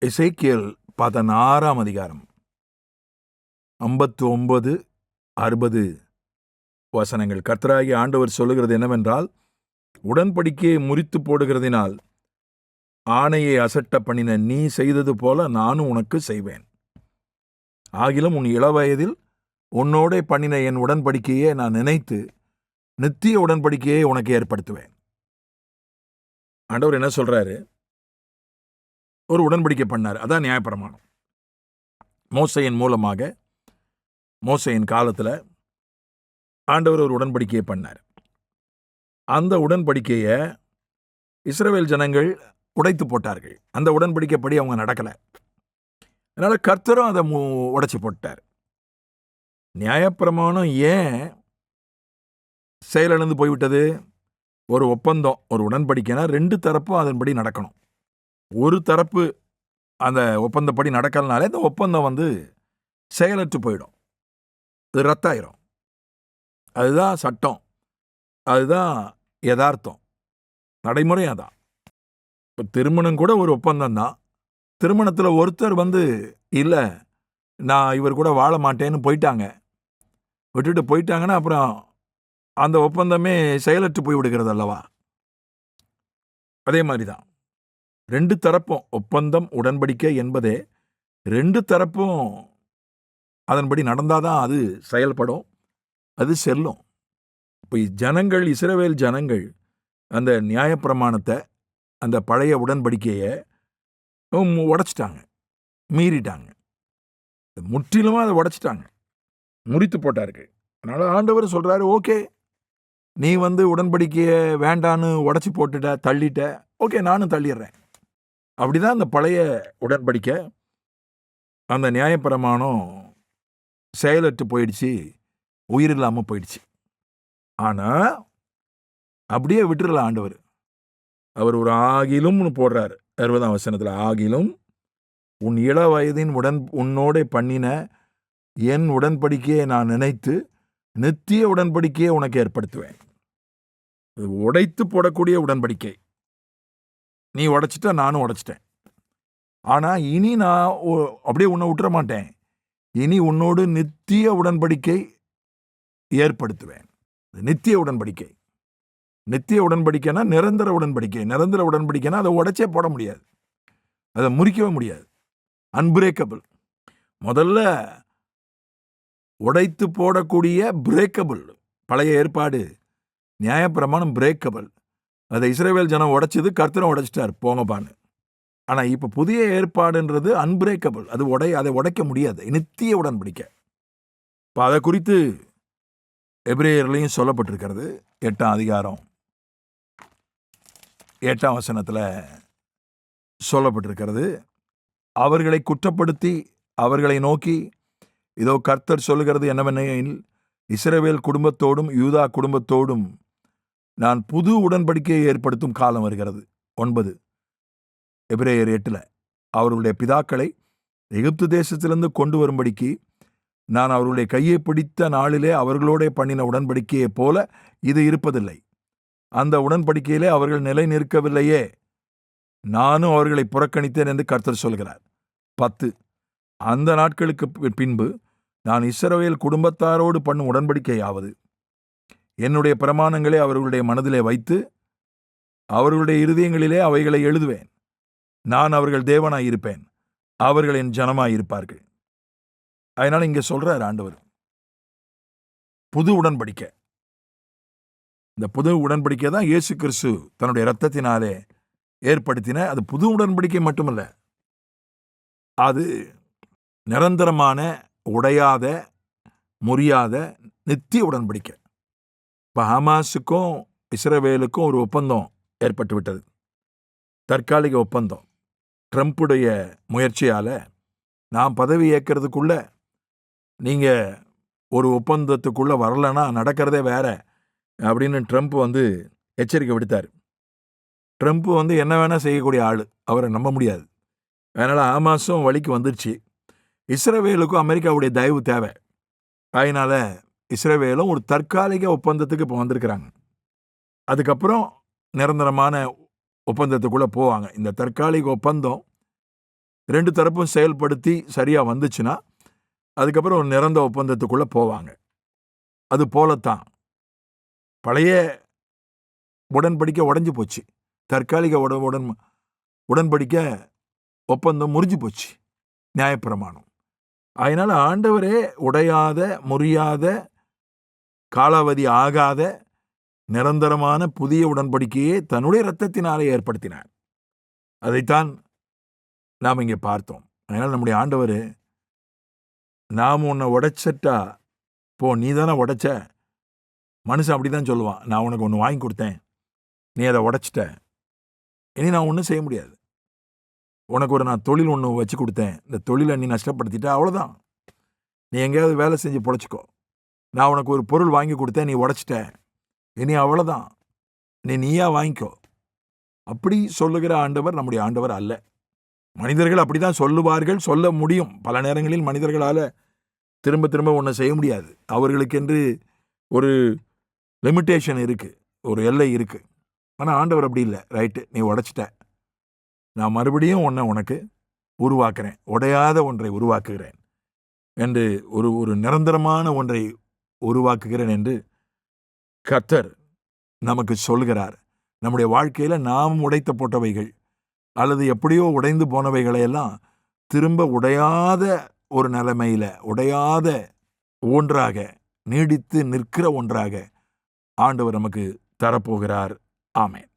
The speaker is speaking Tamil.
எசேக்கியேல் 16 அதிகாரம் 59, 60 வசனங்கள். கர்த்தராகிய ஆண்டவர் சொல்லுகிறது என்னவென்றால், உடன்படிக்கையை முறித்து போடுகிறதினால் ஆணையை அசட்ட பண்ணின நீ செய்தது போல நானும் உனக்கு செய்வேன். ஆகிலும் உன் இளவயதில் உன்னோடே பண்ணின என் உடன்படிக்கையை நான் நினைத்து நித்திய உடன்படிக்கையை உனக்கு ஏற்படுத்துவேன். ஆண்டவர் என்ன சொல்றாரு? ஒரு உடன்படிக்கை பண்ணார். அதான் நியாயப்பிரமாணம். மோசேயின் மூலமாக, மோசேயின் காலத்தில் ஆண்டவர் ஒரு உடன்படிக்கையை பண்ணார். அந்த உடன்படிக்கையை இஸ்ரவேல் ஜனங்கள் உடைத்து போட்டார்கள். அந்த உடன்படிக்கைப்படி அவங்க நடக்கலை. அதனால கர்த்தரும் அதை உடைச்சி போட்டார். நியாயப்பிரமாணம் ஏன் செயலிழந்து போய்விட்டது? ஒரு ஒப்பந்தம், ஒரு உடன்படிக்கைனா ரெண்டு தரப்பும் அதன்படி நடக்கணும். ஒரு தரப்பு அந்த ஒப்பந்தப்படி நடக்கலனாலே இந்த ஒப்பந்தம் செயலற்று போயிடும், இது ரத்தாயிரும். அதுதான் சட்டம், அதுதான் யதார்த்தம், நடைமுறை. அதான் இப்போ திருமணம் கூட ஒரு ஒப்பந்தம் தான். திருமணத்தில் ஒருத்தர் இல்லை நான் இவர் கூட வாழ மாட்டேன்னு போயிட்டாங்க, விட்டுட்டு போயிட்டாங்கன்னா அப்புறம் அந்த ஒப்பந்தமே செயலற்று போய் விடுகிறது அல்லவா? அதே மாதிரி தான் ரெண்டு தரப்பும் ஒப்பந்தம், உடன்படிக்கை என்பதே ரெண்டு தரப்பும் அதன்படி நடந்தாதான் அது செயல்படும், அது செல்லும். இப்போ ஜனங்கள், இஸ்ரவேல் ஜனங்கள் அந்த நியாயப்பிரமாணத்தை, அந்த பழைய உடன்படிக்கையை உடைச்சிட்டாங்க, மீறிட்டாங்க, முற்றிலுமாக அதை உடைச்சிட்டாங்க, முறித்து போட்டார்கள். அதனால ஆண்டவர் சொல்றாரு, ஓகே நீ உடன்படிக்கையை வேண்டான்னு உடைச்சி போட்டுட்ட, தள்ளிட்ட, ஓகே நானும் தள்ளிடுறேன். அப்படிதான் அந்த பழைய உடன்படிக்கை, அந்த நியாயப்பிரமாணம் செயலற்று போயிடுச்சு, உயிர் இல்லாமல் போயிடுச்சு. ஆனால் அப்படியே விட்டுறல ஆண்டவர். அவர் ஒரு ஆகிலும்னு போடுறார் 60ஆம் வசனத்தில். ஆகிலும் உன் இள வயதின் உன்னோட பண்ணின என் உடன்படிக்கையை நான் நினைத்து நித்திய உடன்படிக்கையை உனக்கு ஏற்படுத்துவேன். உடைத்து போடக்கூடிய உடன்படிக்கை. நீ உடைச்சிட்ட, நானும் உடைச்சிட்டேன். ஆனால் இனி நான் அப்படியே உன்னை விட்டுற மாட்டேன். இனி உன்னோடு நித்திய உடன்படிக்கை ஏற்படுத்துவேன். நித்திய உடன்படிக்கை. நித்திய உடன்படிக்கைனா நிரந்தர உடன்படிக்கை. நிரந்தர உடன்படிக்கைனா அதை உடைச்சே போட முடியாது, அதை முறிக்கவே முடியாது, அன்பிரேக்கபிள். முதல்ல உடைத்து போடக்கூடிய பிரேக்கபிள். பழைய ஏற்பாடு நியாயப்பிரமாணம் பிரேக்கபிள். அதை இஸ்ரவேல் ஜனம் உடைச்சது, கர்த்தரும் உடைச்சிட்டார் போங்கப்பான்னு. ஆனால் இப்போ புதிய ஏற்பாடுன்றது அன்பிரேக்கபிள். அதை உடைக்க முடியாது, நித்திய உடன்படிக்கை. இப்போ அதை குறித்து எபிரேயர்லையும் சொல்லப்பட்டிருக்கிறது. 8ஆம் அதிகாரம் 8ஆம் வசனத்தில் சொல்லப்பட்டிருக்கிறது. அவர்களை குற்றப்படுத்தி அவர்களை நோக்கி, இதோ கர்த்தர் சொல்லுகிறது என்னவெனில், இஸ்ரவேல் குடும்பத்தோடும் யூதா குடும்பத்தோடும் நான் புது உடன்படிக்கையை ஏற்படுத்தும் காலம் வருகிறது. 9 எபிரேயர் 8 அவர்களுடைய பிதாக்களை எகிப்து தேசத்திலிருந்து கொண்டு வரும்படிக்கு நான் அவர்களுடைய கையை பிடித்த நாளிலே அவர்களோட பண்ணின உடன்படிக்கையைப் போல இது இருப்பதில்லை. அந்த உடன்படிக்கையிலே அவர்கள் நிலை நிற்கவில்லையே, நானும் அவர்களை புறக்கணித்தேன் என்று கர்த்தர் சொல்கிறார். 10 அந்த நாட்களுக்கு பின்பு நான் இஸ்ரவேல் குடும்பத்தாரோடு பண்ணும் உடன்படிக்கையாவது, என்னுடைய பிரமாணங்களை அவர்களுடைய மனதிலே வைத்து அவர்களுடைய இருதயங்களிலே அவைகளை எழுதுவேன். நான் அவர்கள் தேவனாயிருப்பேன், அவர்கள் என் ஜனமாயிருப்பார்கள். அதனால இங்க சொல்றார் ஆண்டவர், புது உடன்படிக்கை. இந்த புது உடன்படிக்கை தான் இயேசு கிறிஸ்து தன்னுடைய இரத்தத்தினாலே ஏற்படுத்தின. அது புது உடன்படிக்கை மட்டுமல்ல, அது நிரந்தரமான, உடையாத, முறியாத நித்திய உடன்படிக்கை. இப்போ ஹமாஸுக்கும் இஸ்ரவேலுக்கும் ஒரு ஒப்பந்தம் ஏற்பட்டு விட்டது, தற்காலிக ஒப்பந்தம். ட்ரம்ப்புடைய முயற்சியால் நான் பதவி ஏற்கிறதுக்குள்ள நீங்கள் ஒரு ஒப்பந்தத்துக்குள்ளே வரலைன்னா நடக்கிறதே வேற அப்படின்னு ட்ரம்ப் எச்சரிக்கை விடுத்தார். ட்ரம்ப் என்ன வேணால் செய்யக்கூடிய ஆள், அவரை நம்ப முடியாது. அதனால் ஹமாஸும் வழிக்கு வந்துருச்சு. இஸ்ரவேலுக்கும் அமெரிக்காவுடைய தயவு தேவை. அதனால் இஸ்ரவேலும் ஒரு தற்காலிக ஒப்பந்தத்துக்கு இப்போ வந்திருக்கிறாங்க. அதுக்கப்புறம் நிரந்தரமான ஒப்பந்தத்துக்குள்ளே போவாங்க. இந்த தற்காலிக ஒப்பந்தம் 2 தரப்பும் செயல்படுத்தி சரியா வந்துச்சுன்னா அதுக்கப்புறம் ஒரு நிரந்தர ஒப்பந்தத்துக்குள்ள போவாங்க. அது போலத்தான் பழைய உடன்படிக்கை உடைஞ்சு போச்சு. தற்காலிக உடன்படிக்கை ஒப்பந்தம் முறிஞ்சு போச்சு. நியாயப்பிரமாணம். அதனால ஆண்டவரே உடையாத, முறியாத, காலாவதி ஆகாத நிரந்தரமான புதிய உடன்படிக்கையை தன்னுடைய இரத்தத்தினாலே ஏற்படுத்தினார். அதைத்தான் நாம் இங்கே பார்த்தோம். அதனால நம்முடைய ஆண்டவர், நாம் உன்னை உடைச்சிட்டா போ, நீ தானே உடைச்ச. மனுஷன் அப்படிதான் சொல்லுவான், நான் உனக்கு ஒன்று வாங்கி கொடுத்தேன், நீ அதை உடைச்சிட்ட, இனி நான் ஒன்றும் செய்ய முடியாது. உனக்கு நான் தொழில் ஒன்று வச்சு கொடுத்தேன், இந்த தொழிலை நீ நஷ்டப்படுத்திட்ட, அவ்வளோதான், நீ எங்கேயாவது வேலை செஞ்சு பொழைச்சிக்கோ. நான் உனக்கு ஒரு பொருள் வாங்கி கொடுத்தேன், நீ உடைச்சிட்ட, இனி அவ்வளோதான், நீயா வாங்கிக்கோ. அப்படி சொல்லுகிற ஆண்டவர் நம்முடைய ஆண்டவர் அல்ல. மனிதர்கள் அப்படிதான் சொல்லுவார்கள், சொல்ல முடியும். பல நேரங்களில் மனிதர்களால் திரும்ப திரும்ப ஒன்றை செய்ய முடியாது. அவர்களுக்கென்று ஒரு லிமிட்டேஷன் இருக்குது, ஒரு எல்லை இருக்குது. ஆனால் ஆண்டவர் அப்படி இல்லை. ரைட்டு, நீ உடைச்சிட்ட, நான் மறுபடியும் உனக்கு உருவாக்குறேன், உடையாத ஒன்றை உருவாக்குகிறேன் என்று, ஒரு நிரந்தரமான ஒன்றை உருவாக்குகிறேன் என்று கர்த்தர் நமக்கு சொல்கிறார். நம்முடைய வாழ்க்கையில் நாம் உடைத்து போட்டவைகள் அல்லது எப்படியோ உடைந்து போனவைகளையெல்லாம் திரும்ப உடையாத ஒரு நிலைமையில், உடையாத ஒன்றாக, நீடித்து நிற்கிற ஒன்றாக ஆண்டவர் நமக்கு தரப்போகிறார். ஆமென்.